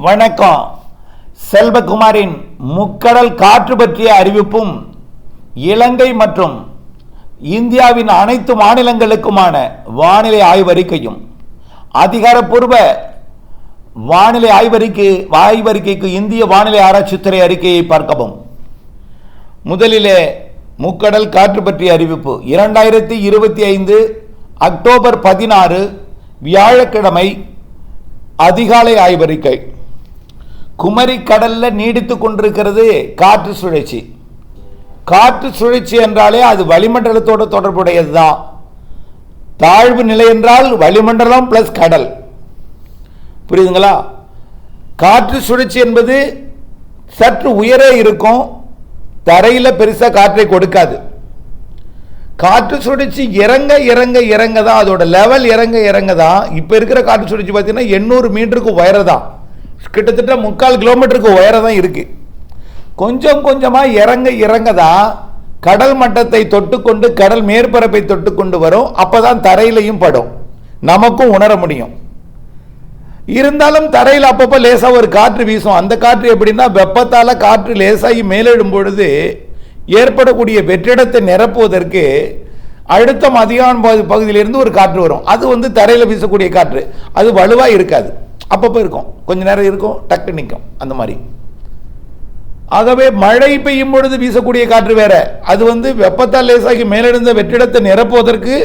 வணக்கம். செல்வகுமாரின் முக்கடல் காற்று பற்றிய அறிவிப்பும் இலங்கை மற்றும் இந்தியாவின் அனைத்து மாநிலங்களுக்குமான வானிலை ஆய்வறிக்கையும் அதிகாரப்பூர்வ வானிலை ஆய்வறிக்கைக்கு இந்திய வானிலை ஆராய்ச்சித்துறை அறிக்கையை பார்க்கவும். முதலிலே முக்கடல் காற்று பற்றிய அறிவிப்பு 2025 அக்டோபர் 16 வியாழக்கிழமை அதிகாலை ஆய்வறிக்கை. குமரி கடல்ல நீடித்துக் கொண்டிருக்கிறது காற்று சுழற்சி. காற்று சுழற்சி என்றாலே அது வளிமண்டலத்தோடு தொடர்புடையதுதான். தாழ்வு நிலை என்றால் வளிமண்டலம் பிளஸ் கடல், புரியுதுங்களா? காற்று சுழற்சி என்பது சற்று உயரே இருக்கும், தரையில பெருசா காற்றை கொடுக்காது. காற்று சுழற்சி இறங்க இறங்க இறங்க தான், அதோட லெவல் இறங்க இறங்க தான். இப்போ இருக்கிற காற்று சுழற்சி பார்த்தீங்கன்னா 800 மீட்டருக்கு உயரம் தான், கிட்டத்தட்ட 3/4 கிலோமீட்டருக்கு உயரம் தான் இருக்கு. கொஞ்சம் கொஞ்சமாக இறங்க இறங்க தான் கடல் மட்டத்தை தொட்டுக்கொண்டு கடல் மேற்பரப்பை தொட்டுக்கொண்டு வரும். அப்போதான் தரையிலையும் படும், நமக்கும் உணர முடியும். இருந்தாலும் தரையில் அப்பப்போ லேசாக ஒரு காற்று வீசும். அந்த காற்று எப்படின்னா, வெப்பத்தால் காற்று லேசாகி மேலிடும் பொழுது ஏற்படக்கூடிய வெற்றிடத்தை நிரப்புவதற்கு அழுத்தம் அதிகமான பகுதியிலிருந்து ஒரு காற்று வரும். அது தரையில் வீசக்கூடிய காற்று, அது வலுவாக இருக்காது, அப்பப்போ இருக்கும், கொஞ்ச நேரம் இருக்கும், டக்கு நிற்கும், அந்த மாதிரி. ஆகவே மழை பெய்யும் பொழுது வீசக்கூடிய காற்று வேற, அது வெப்பத்தால் லேசாகி மேலெழுந்த வெற்றிடத்தை நிரப்புவதற்கு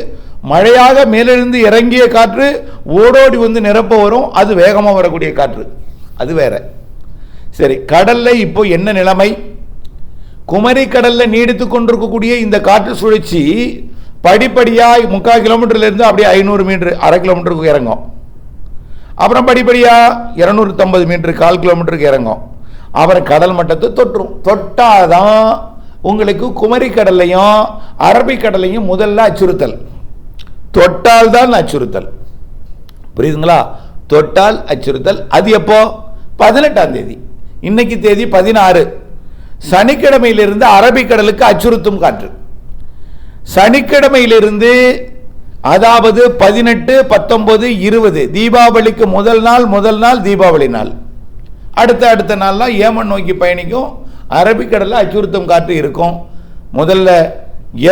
மழையாக மேலெழுந்து இறங்கிய காற்று ஓடோடி நிரப்ப வரும், அது வேகமாக வரக்கூடிய காற்று, அது வேற. சரி, கடல்ல இப்போ என்ன நிலைமை? குமரி கடல்ல நீடித்து கொண்டிருக்கக்கூடிய இந்த காற்று சுழற்சி படிப்படியாக 3/4 கிலோமீட்டர்ல இருந்து அப்படியே 500 மீட்டர் 1/2 கிலோமீட்டருக்கு இறங்கும். அப்புறம் படிப்படியா 250 மீட்டர் 1/4 கிலோமீட்டருக்கு இறங்கும். அப்புறம் கடல் மட்டத்தை தொற்றும். தொட்டாதான் உங்களுக்கு குமரி கடல்லையும் அரபிக்கடலையும் முதல்ல அச்சுறுத்தல். தொட்டால் தான் அச்சுறுத்தல், புரியுதுங்களா? தொட்டால் அச்சுறுத்தல். அது எப்போ? 18ஆம் தேதி. இன்னைக்கு தேதி 16. சனிக்கிழமையிலிருந்து அரபிக்கடலுக்கு அச்சுறுத்தும் காற்று. சனிக்கிழமையிலிருந்து, அதாவது 18, 19, 20 தீபாவளிக்கு முதல் நாள் தீபாவளி நாள், அடுத்த நாள்லாம் ஏமன் நோக்கி பயணிக்கும். அரபிக்கடலில் அச்சுறுத்தும் காற்று இருக்கும். முதல்ல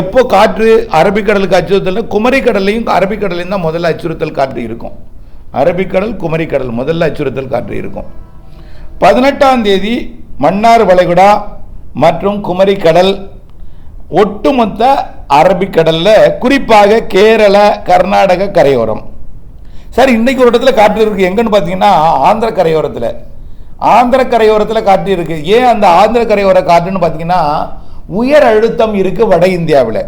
எப்போ காற்று அரபிக்கடலுக்கு அச்சுறுத்தல்? குமரி கடல்லையும் அரபிக்கடலையும் தான் முதல்ல அச்சுறுத்தல் காற்று இருக்கும். அரபிக்கடல், குமரி கடல் முதல்ல அச்சுறுத்தல் காற்று இருக்கும். 18ஆம் தேதி மன்னார் வளைகுடா மற்றும் குமரி கடல், ஒட்டுமொத்த அரபிக்கடல்ல, குறிப்பாக கேரள கர்நாடக கரையோரம். சரி, இன்னைக்கு ஒரு இடத்துல காற்று இருக்கு. எங்கன்னு பார்த்தீங்கன்னா ஆந்திர கரையோரத்தில். ஆந்திர கரையோரத்தில் காற்று இருக்கு. ஏன் அந்த ஆந்திர கரையோர காற்றுன்னு பார்த்தீங்கன்னா, உயர் அழுத்தம் இருக்கு வட இந்தியாவில்.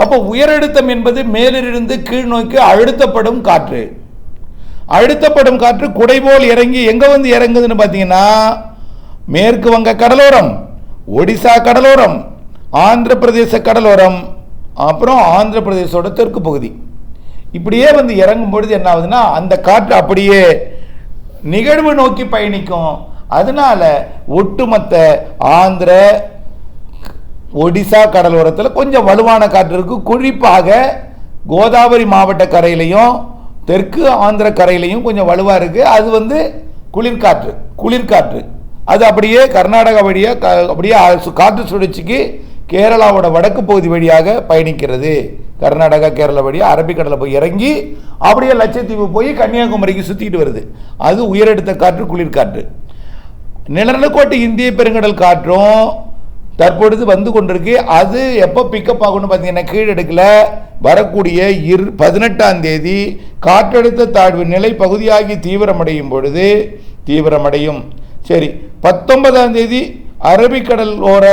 அப்போ உயர் அழுத்தம் என்பது மேலிருந்து கீழ் நோக்கி அழுத்தப்படும் காற்று. அழுத்தப்படும் காற்று குடைபோல் இறங்கி எங்க இறங்குதுன்னு பார்த்தீங்கன்னா, மேற்கு வங்க கடலோரம், ஒடிசா கடலோரம், ஆந்திர பிரதேச கடலோரம், அப்புறம் ஆந்திர பிரதேசோட தெற்கு பகுதி. இப்படியே இறங்கும் பொழுது என்ன ஆகுதுன்னா, அந்த காற்று அப்படியே நிகழ்வு நோக்கி பயணிக்கும். அதனால ஒட்டுமொத்த ஆந்திர ஒடிசா கடலோரத்தில் கொஞ்சம் வலுவான காற்று இருக்கு. குறிப்பாக கோதாவரி மாவட்ட கரையிலையும் தெற்கு ஆந்திர கரையிலையும் கொஞ்சம் வலுவா இருக்கு. அது குளிர்காற்று. அது அப்படியே கர்நாடகா வழியாக அப்படியே காற்று சுழற்சிக்கு கேரளாவோட வடக்கு பகுதி வழியாக பயணிக்கிறது. கர்நாடகா கேரளா வழியாக அரபிக்கடலை போய் இறங்கி அப்படியே லட்சத்தீவு போய் கன்னியாகுமரிக்கு சுற்றிட்டு வருது. அது உயரடுத்த காற்று, குளிர்காற்று. நிலநடுக்கோட்டு இந்திய பெருங்கடல் காற்றும் தற்பொழுது கொண்டிருக்கு. அது எப்போ பிக்கப் ஆகும்னு பார்த்தீங்கன்னா, கீழடுக்கில் வரக்கூடிய 18ஆம் தேதி காற்றழுத்த தாழ்வு நிலை பகுதியாகி தீவிரமடையும். சரி, 19ஆம் தேதி அரபிக்கடல் ஓர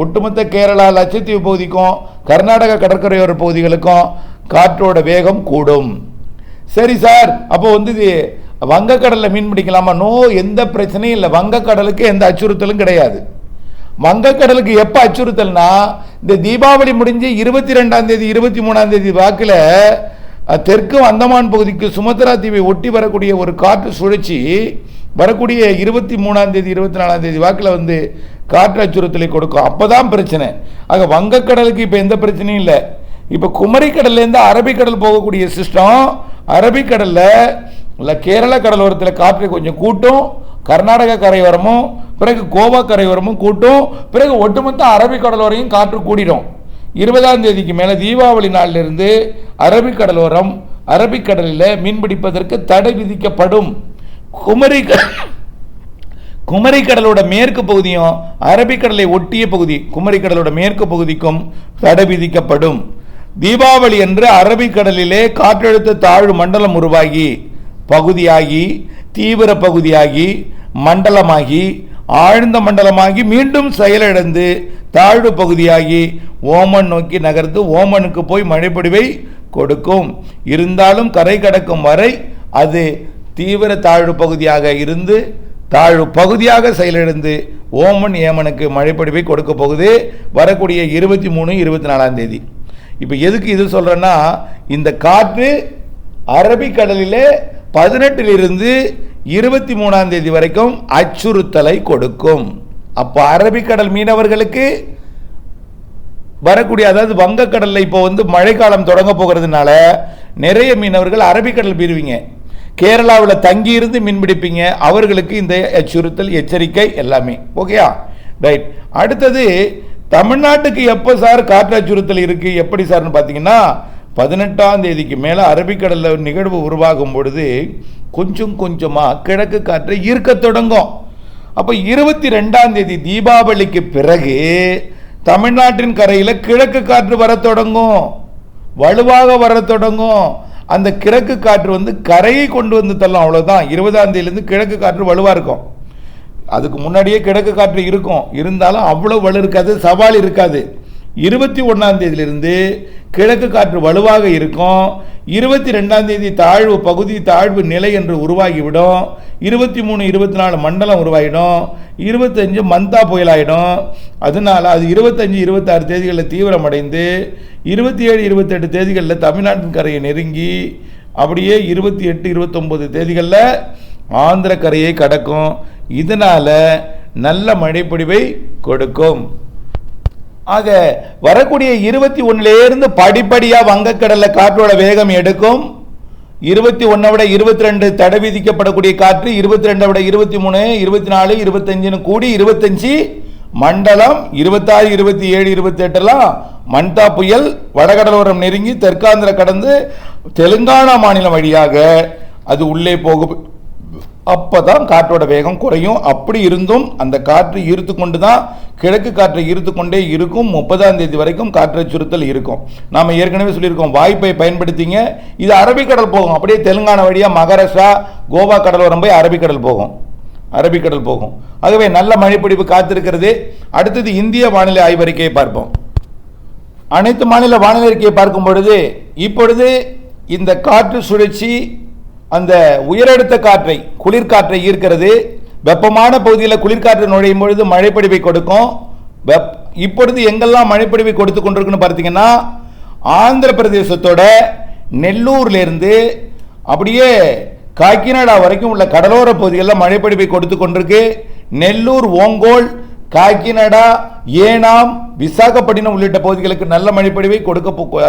ஒட்டுமொத்த கேரளா லட்சத்தீவு பகுதிக்கும் கர்நாடக கடற்கரையோர பகுதிகளுக்கும் காற்றோட வேகம் கூடும். சரி சார், அப்போ வங்கக்கடலில் மீன் பிடிக்கலாமா? நோ, எந்த பிரச்சனையும் இல்லை. வங்கக்கடலுக்கு எந்த அச்சுறுத்தலும் கிடையாது. வங்கக்கடலுக்கு எப்போ அச்சுறுத்தல்னா, இந்த தீபாவளி முடிஞ்சு 22ஆம் தேதி 23ஆம் தேதி வாக்கில் தெற்கு அந்தமான் பகுதிக்கு சுமத்ரா தீவை ஒட்டி வரக்கூடிய ஒரு காற்று சுழற்சி வரக்கூடிய 23ஆம் தேதி 24ஆம் தேதி வாக்கில் காற்று அச்சுறுத்தலை கொடுக்கும். அப்போதான் பிரச்சனை. ஆக வங்கக்கடலுக்கு இப்போ எந்த பிரச்சனையும் இல்லை. இப்போ குமரி கடல்லேருந்து அரபிக்கடல் போகக்கூடிய சிஸ்டம் அரபிக்கடலில் கேரள கடலோரத்தில் காற்றை கொஞ்சம் கூட்டும், கர்நாடக கரையோரமும் பிறகு கோவா கரையோரமும் கூட்டும், பிறகு ஒட்டுமொத்த அரபிக்கடலோரையும் காற்று கூடிடும். 20ஆம் தேதிக்கு மேலே தீபாவளி நாளிலிருந்து அரபிக்கடலோரம் அரபிக்கடலில் மீன்பிடிப்பதற்கு தடை விதிக்கப்படும். குமரிக்கடலோட மேற்கு பகுதியும் அரபிக்கடலை ஒட்டிய பகுதி குமரிக்கடலோட மேற்கு பகுதிக்கும் தடை விதிக்கப்படும். தீபாவளி அன்று அரபிக்கடலிலே காற்றழுத்த தாழ்வு மண்டலம் உருவாகி பகுதியாகி தீவிர பகுதியாகி மண்டலமாகி ஆழ்ந்த மண்டலமாகி மீண்டும் செயலிழந்து தாழ்வு பகுதியாகி ஓமன் நோக்கி நகர்ந்து ஓமனுக்கு போய் மழைப்பொழிவை கொடுக்கும். இருந்தாலும் கரை கடக்கும் வரை அது தீவிர தாழ்வு பகுதியாக இருந்து தாழ்வு பகுதியாக செயலிழந்து ஓமன் ஏமனுக்கு மழைப்பொழிவை கொடுக்க போகுது வரக்கூடிய 23, 24ஆம் தேதி. இப்போ எதுக்கு இது சொல்றேன்னா, இந்த காற்று அரபிக்கடலிலே 18லிருந்து 23ஆம் தேதி வரைக்கும் அச்சுறுத்தலை கொடுக்கும். அப்போ அரபிக்கடல் மீனவர்களுக்கு வரக்கூடிய, அதாவது வங்கக்கடலில் இப்போ மழைக்காலம் தொடங்க போகிறதுனால நிறைய மீனவர்கள் அரபிக்கடல் போயிருவீங்க, கேரளாவில் தங்கி இருந்து மீன்பிடிப்பீங்க, அவர்களுக்கு இந்த அச்சுறுத்தல் எச்சரிக்கை எல்லாமே ஓகேயா ரைட். அடுத்தது தமிழ்நாட்டுக்கு எப்போ சார் காற்று அச்சுறுத்தல் இருக்கு, எப்படி சார்னு பார்த்தீங்கன்னா 18ஆம் தேதிக்கு மேலே அரபிக்கடலில் நிகழ்வு உருவாகும் பொழுது கொஞ்சம் கொஞ்சமாக கிழக்கு காற்றை ஈர்க்க தொடங்கும். அப்போ 22ஆம் தேதி தீபாவளிக்கு பிறகு தமிழ்நாட்டின் கரையில் கிழக்கு காற்று வர தொடங்கும், வலுவாக வர தொடங்கும். அந்த கிழக்கு காற்று கரையை கொண்டு வந்து தள்ளும், அவ்வளோதான். 20ஆம் தேதியிலேருந்து கிழக்கு காற்று வலுவாக இருக்கும். அதுக்கு முன்னாடியே கிழக்கு காற்று இருக்கும், இருந்தாலும் அவ்வளோ வலு இருக்காது, சவால் இருக்காது. 21ஆம் தேதியிலிருந்து கிழக்கு காற்று வலுவாக இருக்கும். 22ஆம் தேதி தாழ்வு பகுதி தாழ்வு நிலை என்று உருவாகிவிடும். 23, 24 மண்டலம் உருவாகிடும். 25 மந்தா புயலாயிடும். அதனால அது 25, 26 தேதிகளில் தீவிரமடைந்து 27, 28 தேதிகளில் தமிழ்நாட்டின் கரையை நெருங்கி அப்படியே 28, 29 தேதிகளில் ஆந்திர கரையை கடக்கும். இதனால நல்ல மழைப்பொழிவை கொடுக்கும். ஆக வரக்கூடிய 21லேருந்து படிப்படியாக வங்கக்கடல்ல காற்றோட வேகம் எடுக்கும். 21 விட 22 தடை விதிக்கப்படக்கூடிய காற்று 22 விட 23, 24, 25 கூடி 25 மண்டலம், 26, 27, 28 மண்டா புயல் வடகடலோரம் நெருங்கி தெற்காந்திர கடந்து தெலுங்கானா மாநிலம் வழியாக அது உள்ளே போகும். அப்பதான் காற்றோட வேகம் குறையும். அப்படி இருந்தும் அந்த காற்று ஈர்த்து கொண்டு தான் கிழக்கு காற்றை ஈர்த்து கொண்டே இருக்கும். 30ஆம் தேதி வரைக்கும் காற்று அச்சுறுத்தல் இருக்கும். நாம் ஏற்கனவே சொல்லியிருக்கோம், வாய்ப்பை பயன்படுத்திங்க. இது அரபிக்கடல் போகும், அப்படியே தெலுங்கானா வழியாக மகாராஷ்டிரா கோவா கடலோரம் போய் அரபிக்கடல் போகும். ஆகவே நல்ல மழைப்பொழிவு காத்திருக்கிறது. அடுத்தது இந்திய வானிலை ஆய்வறிக்கையை பார்ப்போம். அனைத்து மாநில வானிலை அறிக்கையை பார்க்கும் பொழுது இப்பொழுது இந்த காற்று சுழற்சி அந்த உயரழுத்த காற்றை குளிர்காற்றை ஈர்க்கிறது. வெப்பமான பகுதியில் குளிர்காற்று நுழையும் பொழுது மழைப்பொழிவை கொடுக்கும். இப்பொழுது எங்கெல்லாம் மழைப்பொழிவை கொடுத்து கொண்டிருக்குன்னு பார்த்தீங்கன்னா, ஆந்திர பிரதேசத்தோட நெல்லூர்லேருந்து அப்படியே காக்கிநாடா வரைக்கும் உள்ள கடலோர பகுதிகளில் மழைப்பொழிவை கொடுத்து கொண்டிருக்கு. நெல்லூர், ஓங்கோல், காக்கிநாடா, ஏனாம், விசாகப்பட்டினம் உள்ளிட்ட பகுதிகளுக்கு நல்ல மழைப்பொழிவை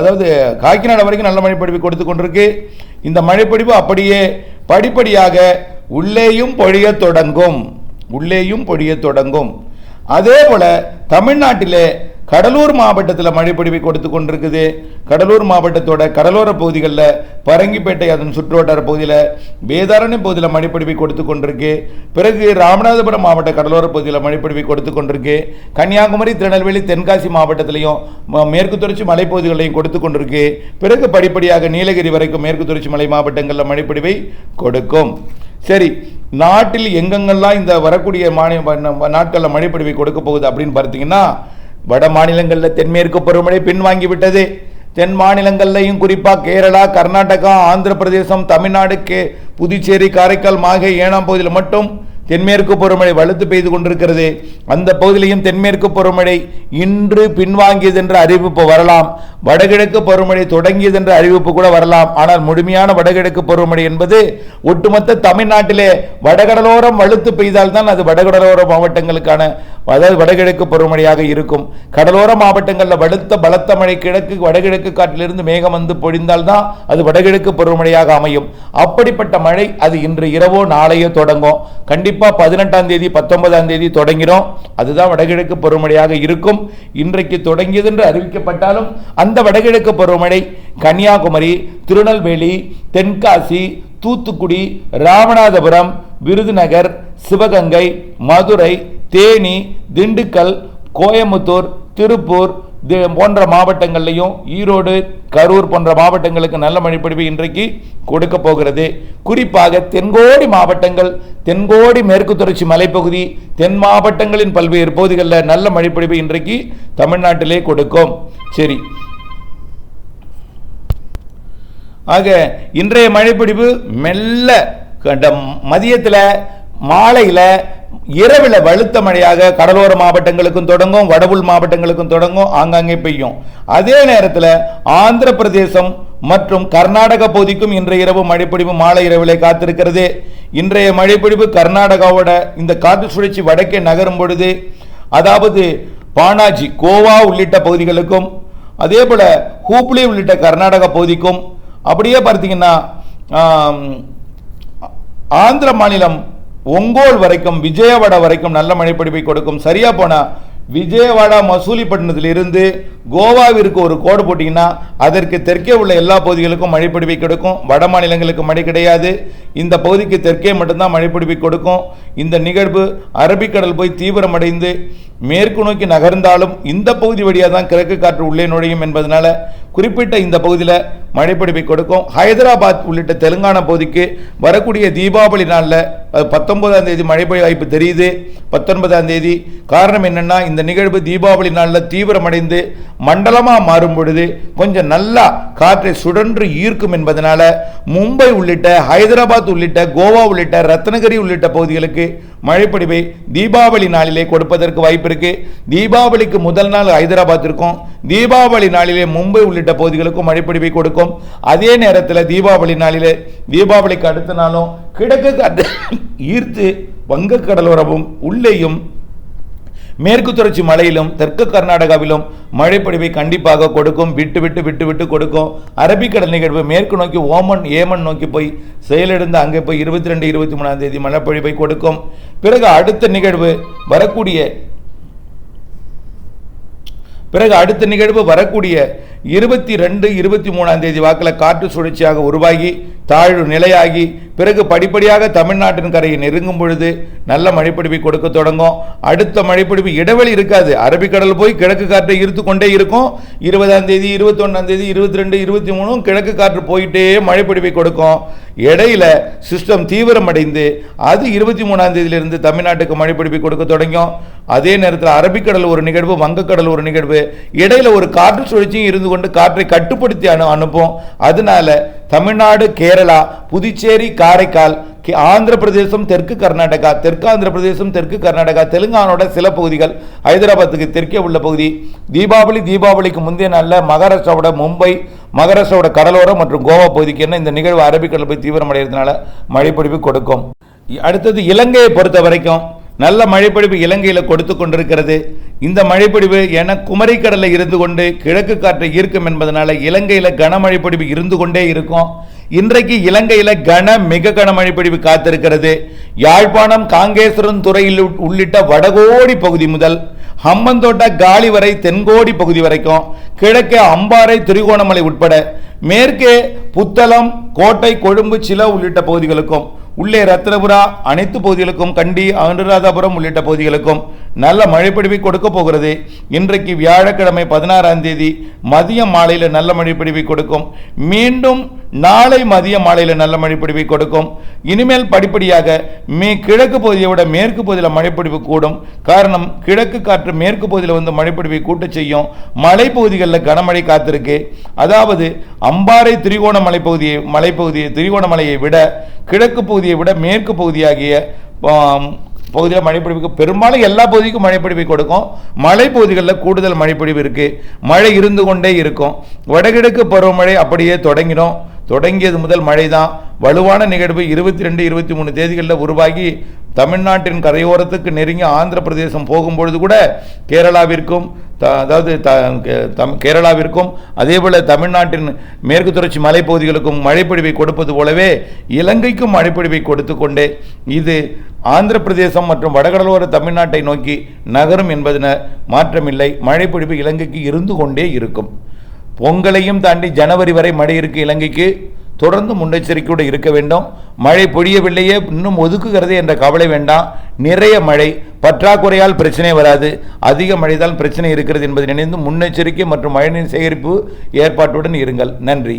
அதாவது காக்கிநாடா வரைக்கும் நல்ல மழைப்பொழிவை கொடுத்து கொண்டிருக்கு. இந்த மழைப்பொழிவு அப்படியே படிப்படியாக உள்ளேயும் பொழிய தொடங்கும். அதே போல தமிழ்நாட்டிலே கடலூர் மாவட்டத்தில் மழைப்பொழிவை கொடுத்து கொண்டிருக்குது. கடலூர் மாவட்டத்தோட கடலோர பகுதிகளில் பரங்கிப்பேட்டை அதன் சுற்றுவட்டார பகுதியில் வேதாரண்யம் பகுதியில் மழைப்பொழிவை கொடுத்து கொண்டிருக்கு. பிறகு ராமநாதபுரம் மாவட்ட கடலோர பகுதியில் மழைப்பொழிவை கொடுத்து கொண்டிருக்கு. கன்னியாகுமரி, திருநெல்வேலி, தென்காசி மாவட்டத்திலையும் மேற்கு தொடர்ச்சி மலைப்பகுதிகளையும் கொடுத்து கொண்டிருக்கு. பிறகு படிப்படியாக நீலகிரி வரைக்கும் மேற்கு தொடர்ச்சி மலை மாவட்டங்களில் மழைப்பொழிவை கொடுக்கும். சரி, நாட்டில் எங்கெங்கெல்லாம் இந்த வரக்கூடிய நாட்களில் மழைப்பொழிவை கொடுக்க போகுது அப்படின்னு பார்த்தீங்கன்னா, வட மாநிலங்களில் தென்மேற்கு பருவமழை பின்வாங்கி விட்டது. தென் மாநிலங்கள்லையும் குறிப்பாக கேரளா, கர்நாடகா, ஆந்திர பிரதேசம், தமிழ்நாடு, புதுச்சேரி, காரைக்கால், மாஹே, ஏனாம் பகுதியில் மட்டும் தென்மேற்கு பருவமழை வலுத்து பெய்து கொண்டிருக்கிறது. அந்த பகுதியிலையும் தென்மேற்கு பருவமழை இன்று பின்வாங்கியது என்ற அறிவிப்பு வரலாம். வடகிழக்கு பருவமழை தொடங்கியது என்ற அறிவிப்பு கூட வரலாம். ஆனால் முழுமையான வடகிழக்கு பருவமழை என்பது ஒட்டுமொத்த தமிழ்நாட்டிலே வடகடலோரம் வலுத்து பெய்தால்தான் அது வடகடலோர மாவட்டங்களுக்கான அதாவது வடகிழக்கு பருவமழையாக இருக்கும். கடலோர மாவட்டங்களில் பலத்த மழை கிழக்கு வடகிழக்கு காற்றிலிருந்து மேகம் வந்து பொழிந்தால்தான் அது வடகிழக்கு பருவமழையாக அமையும். அப்படிப்பட்ட மழை அது இன்று இரவோ நாளையோ தொடங்கும். கண்டிப்பா 18ஆம் தேதி 19ஆம் தேதி தொடங்கிறோம். அதுதான் வடகிழக்கு பருவமழையாக இருக்கும். இன்றைக்கு தொடங்கியது என்று அறிவிக்கப்பட்டாலும் அந்த வடகிழக்கு பருவமழை கன்னியாகுமரி, திருநெல்வேலி, தென்காசி, தூத்துக்குடி, ராமநாதபுரம், விருதுநகர், சிவகங்கை, மதுரை, தேனி, திண்டுக்கல், கோயம்புத்தூர், திருப்பூர் போன்ற மாவட்டங்களையும், ஈரோடு, கரூர் போன்ற மாவட்டங்களுக்கு நல்ல மழைப்பொழிவு இன்றைக்கு கொடுக்க போகிறது. குறிப்பாக தென்கோடி மாவட்டங்கள், தென்கோடி மேற்கு தொடர்ச்சி மலைப்பகுதி, தென் மாவட்டங்களின் பல்வேறு பகுதிகளில் நல்ல மழைப்பொழிவு இன்றைக்கு தமிழ்நாட்டிலே கொடுக்கும். சரி, ஆக இன்றைய மழைப்பொழிவு மெல்ல மதியத்தில், மாலையில், இரவில் வலுத்த மழையாக கடலோர மாவட்டங்களுக்கும் தொடங்கும், வடவுள் மாவட்டங்களுக்கும் தொடங்கும், ஆங்காங்கே பெய்யும். அதே நேரத்தில் ஆந்திர பிரதேசம் மற்றும் கர்நாடக பகுதிக்கும் இன்றைய இரவு மழைப்பொழிவு மாலை இரவிலே காத்திருக்கிறது. இன்றைய மழைப்பொழிவு கர்நாடகாவோட இந்த காற்று சுழற்சி வடக்கே நகரும் பொழுது, அதாவது பானாஜி, கோவா உள்ளிட்ட பகுதிகளுக்கும், அதே போல ஹூப்ளி உள்ளிட்ட கர்நாடக பகுதிக்கும், அப்படியே பார்த்தீங்கன்னா ஆந்திர மாநிலம் ஒங்கோல் வரைக்கும், விஜயவாடா வரைக்கும் நல்ல மழைப்பொழிவை கொடுக்கும். சரியா போனா விஜயவாடா மசூலிப்பட்டினத்தில் இருந்து கோவாவிற்கு ஒரு கோடு போட்டிங்கன்னா அதற்கு தெற்கே உள்ள எல்லா பகுதிகளுக்கும் மழைப்பொழிவை கொடுக்கும். வட மாநிலங்களுக்கு மழை கிடையாது. இந்த பகுதிக்கு தெற்கே மட்டும்தான் மழைப்பொழிவை கொடுக்கும். இந்த நிகழ்வு அரபிக்கடல் போய் தீவிரமடைந்து மேற்கு நோக்கி நகர்ந்தாலும் இந்த பகுதி வழியாக தான் கிழக்கு காற்று உள்ளே நுழையும் என்பதனால குறிப்பிட்ட இந்த பகுதியில் மழைப்பொழிவை கொடுக்கும். ஹைதராபாத் உள்ளிட்ட தெலுங்கானா பகுதிக்கு வரக்கூடிய தீபாவளி நாளில் 19ஆம் தேதி மழைப்பொழிவு வாய்ப்பு தெரியுது. 19ஆம் தேதி காரணம் என்னன்னா, இந்த நிகழ்வு தீபாவளி நாளில் தீவிரமடைந்து மண்டலமாக மாறும் பொழுது கொஞ்சம் நல்லா காற்றை சுழன்று ஈர்க்கும் என்பதனால மும்பை உள்ளிட்ட, ஹைதராபாத் உள்ளிட்ட, கோவா உள்ளிட்ட, ரத்னகிரி உள்ளிட்ட பகுதிகளுக்கு மழைப்பொழிவை தீபாவளி நாளிலே கொடுப்பதற்கு வாய்ப்பு இருக்கு. தீபாவளிக்கு முதல் நாள் ஹைதராபாத் இருக்கும், தீபாவளி நாளிலே மும்பை உள்ளிட்ட பகுதிகளுக்கும் மழைப்பொழிவை கொடுக்கும். அதே நேரத்தில் தீபாவளி நாளிலே, தீபாவளிக்கு அடுத்த நாளும் கிழக்கு காற்று ஈர்த்து வங்கக்கடலோரமும் உள்ளேயும் மேற்கு தொடர்ச்சி மலையிலும் தெற்கு கர்நாடகாவிலும் மழைப்பொழிவை கண்டிப்பாக கொடுக்கும். விட்டு விட்டு விட்டு விட்டு கொடுக்கும். அரபிக்கடல் நிகழ்வு மேற்கு நோக்கி ஓமன், ஏமன் நோக்கி போய் செயலிழந்து அங்கே போய் 22, 23ஆம் தேதி மழைப்பொழிவை கொடுக்கும். பிறகு அடுத்த நிகழ்வு வரக்கூடிய 22, 23ஆம் தேதி வாக்கில் காற்று சுழற்சியாக உருவாகி தாழ்வு நிலையாகி பிறகு படிப்படியாக தமிழ்நாட்டின் கரையை நெருங்கும் பொழுது நல்ல மழைப்பொழிவை கொடுக்க தொடங்கும். அடுத்த மழைப்பொழிவு இடைவெளி இருக்காது. அரபிக்கடல் போய் கிழக்கு காற்றை ஈர்த்து கொண்டே இருக்கும். 20ஆம் தேதி, 21ஆம் தேதி, 22, 23 கிழக்கு காற்று போயிட்டே மழைப்பொழிவை கொடுக்கும். இடையில சிஸ்டம் தீவிரமடைந்து அது 23ஆம் தேதியிலிருந்து தமிழ்நாட்டுக்கு மழைப்பொழிவை கொடுக்க தொடங்கும். அதே நேரத்தில் அரபிக்கடல் ஒரு நிகழ்வு, வங்கக்கடல் ஒரு நிகழ்வு, இடையில ஒரு காற்று சுழற்சியும் இருந்து கொண்டு காற்றை கட்டுப்படுத்தி அனுப்பும். அதனால தமிழ்நாடு, கேரளா, புதுச்சேரி, காரைக்கால், ஆந்திர பிரதேசம், தெற்கு கர்நாடகா, தெற்கு ஆந்திர பிரதேசம், தெற்கு கர்நாடகா, தெலுங்கானோட சில பகுதிகள், ஹைதராபாத்துக்கு தெற்கே உள்ள பகுதி, தீபாவளிக்கு முந்தைய நாளில் மகாராஷ்டிராவோட மும்பை, மகாராஷ்டிராவோட கடலோரம் மற்றும் கோவா பகுதிக்கு என்ன இந்த நிகழ்வு அரபிக்கடல் போய் தீவிரமடைகிறதுனால மழைப்பொழிவு கொடுக்கும். அடுத்தது இலங்கையை பொறுத்த வரைக்கும் நல்ல மழைப்பொழிவு இலங்கையில் கொடுத்து கொண்டிருக்கிறது. இந்த மழைப்பொழிவு என குமரிக்கடலில் இருந்து கொண்டு கிழக்கு காற்றை ஈர்க்கும் என்பதனால இலங்கையில் கனமழைப்பொழிவு இருந்து கொண்டே இருக்கும். இன்றைக்கு இலங்கையில் மிக கனமழைப்பொழிவு காத்திருக்கிறது. யாழ்ப்பாணம், காங்கேசரன் துறையில் உள்ளிட்ட வடகோடி பகுதி முதல் ஹம்மந்தோட்டா, காலி வரை தென்கோடி பகுதி வரைக்கும், கிழக்கே அம்பாறை, திரிகோணமலை உட்பட மேற்கே புத்தளம், கோட்டை, கொழும்பு, சில உள்ளிட்ட பகுதிகளுக்கும், உள்ளே ரத்னபுரா அனைத்து பகுதிகளுக்கும், கண்டி, அனுராதபுரம் உள்ளிட்ட பகுதிகளுக்கும் நல்ல மழைப்பொழிவை கொடுக்க போகிறது. இன்றைக்கு வியாழக்கிழமை 16ஆம் தேதி மதிய மாலையில் நல்ல மழைப்பொழிவை கொடுக்கும். மீண்டும் நாளை மதிய மாலையில் நல்ல மழைப்பொழிவை கொடுக்கும். இனிமேல் படிப்படியாக கிழக்கு பகுதியை விட மேற்கு பகுதியில் மழைப்பொழிவு கூடும். காரணம், கிழக்கு காற்று மேற்கு பகுதியில் வந்து மழைப்பொழிவை கூட்ட செய்யும். மலைப்பகுதிகளில் கனமழை காத்திருக்கு. அதாவது அம்பாறை, திரிகோணமலை மலைப்பகுதியை திரிகோணமலையை விட கிழக்கு பகுதியை விட மேற்கு பகுதியாகிய பகுதியில் மழைப்பொழிவுக்கு பெரும்பாலும் எல்லா பகுதிக்கும் மழைப்பொழிவை கொடுக்கும். மலைப்பகுதிகளில் கூடுதல் மழைப்பொழிவு இருக்கு. மழை இருந்து கொண்டே இருக்கும். வடகிழக்கு பருவமழை அப்படியே தொடங்கிடும். தொடங்கியது முதல் மழை தான். வலுவான நிகழ்வு 22, 23 தேதிகளில் உருவாகி தமிழ்நாட்டின் கரையோரத்துக்கு நெருங்கி ஆந்திர பிரதேசம் போகும்பொழுது கூட கேரளாவிற்கும் கேரளாவிற்கும் அதேபோல தமிழ்நாட்டின் மேற்கு தொடர்ச்சி மலைப்பகுதிகளுக்கும் மழைப்பொழிவை கொடுப்பது போலவே இலங்கைக்கும் மழைப்பொழிவை கொடுத்து கொண்டே இது ஆந்திர பிரதேசம் மற்றும் வடகடலோர தமிழ்நாட்டை நோக்கி நகரும் என்பதில் மாற்றமில்லை. மழைப்பொழிவு இலங்கைக்கு இருந்து கொண்டே இருக்கும். பொங்கலையும் தாண்டி ஜனவரி வரை மழை இருக்கு. இலங்கைக்கு தொடர்ந்து முன்னெச்சரிக்கையோடு இருக்க வேண்டும். மழை பொழியவில்லையே இன்னும் ஒதுக்குகிறது என்ற கவலை வேண்டாம். நிறைய மழை, பற்றாக்குறையால் பிரச்சனை வராது, அதிக மழைதான் பிரச்சனை இருக்கிறது என்பதை நினைந்து முன்னெச்சரிக்கை மற்றும் மழைநீர் சேகரிப்பு ஏற்பாட்டுடன் இருங்கள். நன்றி.